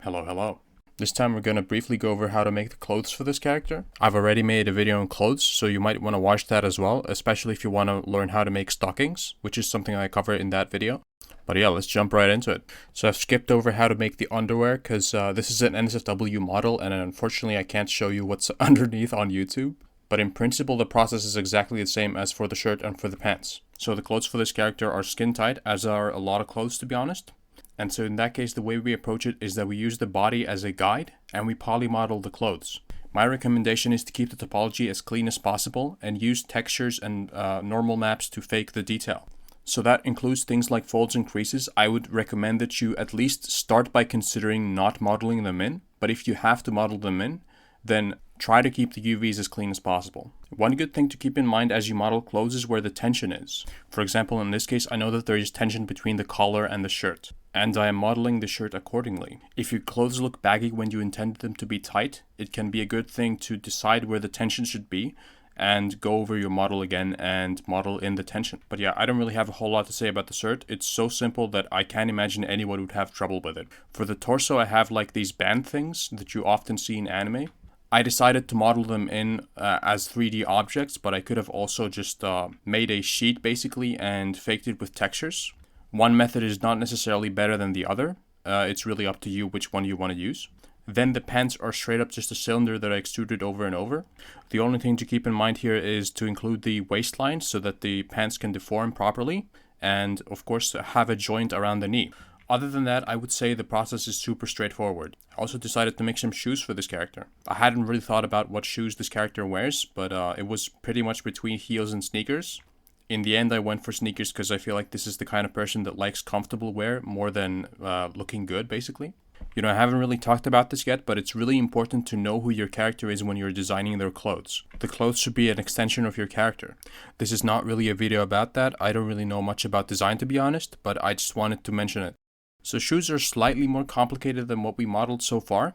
Hello, hello. This time we're going to briefly go over how to make the clothes for this character. I've already made a video on clothes, so you might want to watch that as well, especially if you want to learn how to make stockings, which is something I cover in that video. But yeah, let's jump right into it. So I've skipped over how to make the underwear because this is an NSFW model and unfortunately I can't show you what's underneath on YouTube. But in principle, the process is exactly the same as for the shirt and for the pants. So the clothes for this character are skin tight, as are a lot of clothes to be honest. And so in that case, the way we approach it is that we use the body as a guide and we polymodel the clothes. My recommendation is to keep the topology as clean as possible and use textures and normal maps to fake the detail. So that includes things like folds and creases. I would recommend that you at least start by considering not modeling them in. But if you have to model them in, then try to keep the UVs as clean as possible. One good thing to keep in mind as you model clothes is where the tension is. For example, in this case, I know that there is tension between the collar and the shirt, and I am modeling the shirt accordingly. If your clothes look baggy when you intended them to be tight, it can be a good thing to decide where the tension should be and go over your model again and model in the tension. But yeah, I don't really have a whole lot to say about the shirt. It's so simple that I can't imagine anyone would have trouble with it. For the torso, I have like these band things that you often see in anime. I decided to model them in as 3D objects, but I could have also just made a sheet basically and faked it with textures. One method is not necessarily better than the other. It's really up to you which one you want to use. Then the pants are straight up just a cylinder that I extruded over and over. The only thing to keep in mind here is to include the waistline so that the pants can deform properly and of course have a joint around the knee. Other than that, I would say the process is super straightforward. I also decided to make some shoes for this character. I hadn't really thought about what shoes this character wears, but it was pretty much between heels and sneakers. In the end, I went for sneakers because I feel like this is the kind of person that likes comfortable wear more than looking good, basically. You know, I haven't really talked about this yet, but it's really important to know who your character is when you're designing their clothes. The clothes should be an extension of your character. This is not really a video about that. I don't really know much about design, to be honest, but I just wanted to mention it. So shoes are slightly more complicated than what we modeled so far.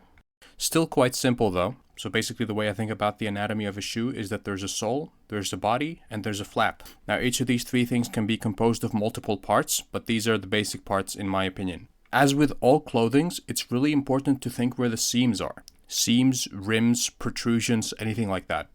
Still quite simple though. So basically the way I think about the anatomy of a shoe is that there's a sole, there's a body, and there's a flap. Now each of these three things can be composed of multiple parts, but these are the basic parts in my opinion. As with all clothings, it's really important to think where the seams are. Seams, rims, protrusions, anything like that.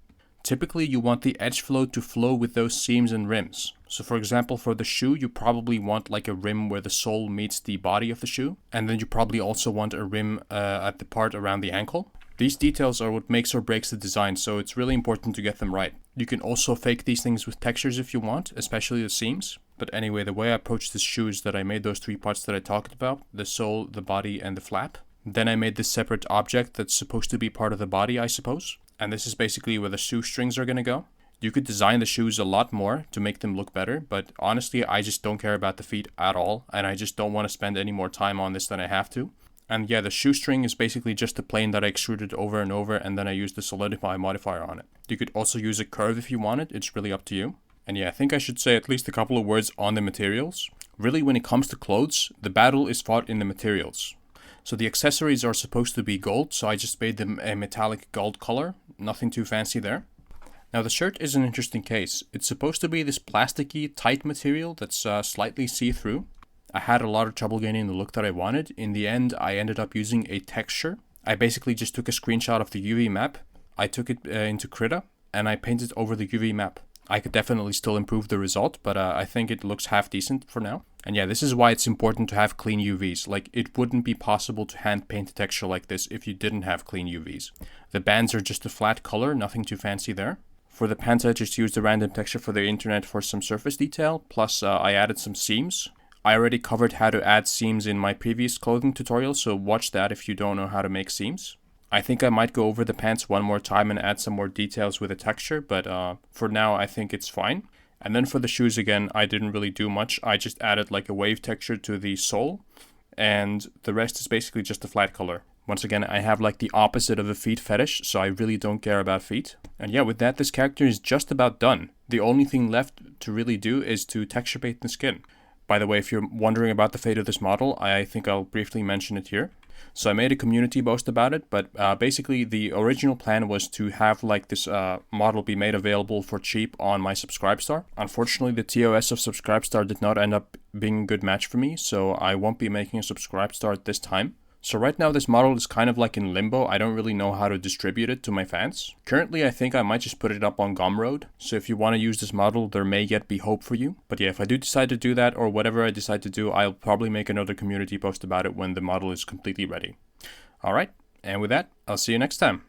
Typically you want the edge flow to flow with those seams and rims. So for example, for the shoe, you probably want like a rim where the sole meets the body of the shoe. And then you probably also want a rim at the part around the ankle. These details are what makes or breaks the design, so it's really important to get them right. You can also fake these things with textures if you want, especially the seams. But anyway, the way I approached this shoe is that I made those three parts that I talked about, the sole, the body, and the flap. Then I made this separate object that's supposed to be part of the body, I suppose. And this is basically where the shoestrings are going to go. You could design the shoes a lot more to make them look better, but honestly, I just don't care about the feet at all, and I just don't want to spend any more time on this than I have to. And yeah, the shoestring is basically just a plane that I extruded over and over, and then I used the solidify modifier on it. You could also use a curve if you wanted, it's really up to you. And yeah, I think I should say at least a couple of words on the materials. Really, when it comes to clothes, the battle is fought in the materials. So the accessories are supposed to be gold, so I just made them a metallic gold color. Nothing too fancy there. Now the shirt is an interesting case. It's supposed to be this plasticky, tight material that's slightly see-through. I had a lot of trouble getting the look that I wanted. In the end, I ended up using a texture. I basically just took a screenshot of the UV map. I took it into Krita, and I painted over the UV map. I could definitely still improve the result, but I think it looks half decent for now. And yeah, this is why it's important to have clean UVs. Like, it wouldn't be possible to hand paint a texture like this if you didn't have clean UVs. The bands are just a flat color, nothing too fancy there. For the pants, I just used a random texture for the internet for some surface detail, plus I added some seams. I already covered how to add seams in my previous clothing tutorial, so watch that if you don't know how to make seams. I think I might go over the pants one more time and add some more details with a texture, but for now I think it's fine. And then for the shoes again, I didn't really do much. I just added like a wave texture to the sole, and the rest is basically just a flat color. Once again, I have like the opposite of a feet fetish, so I really don't care about feet. And yeah, with that, this character is just about done. The only thing left to really do is to texture paint the skin. By the way, if you're wondering about the fate of this model, I think I'll briefly mention it here. So I made a community post about it, but basically the original plan was to have like this model be made available for cheap on my Subscribestar. Unfortunately, the TOS of Subscribestar did not end up being a good match for me, so I won't be making a Subscribestar at this time. So right now this model is kind of like in limbo. I don't really know how to distribute it to my fans. Currently I think I might just put it up on Gumroad. So if you want to use this model, there may yet be hope for you. But yeah, if I do decide to do that, or whatever I decide to do, I'll probably make another community post about it when the model is completely ready. Alright, and with that, I'll see you next time.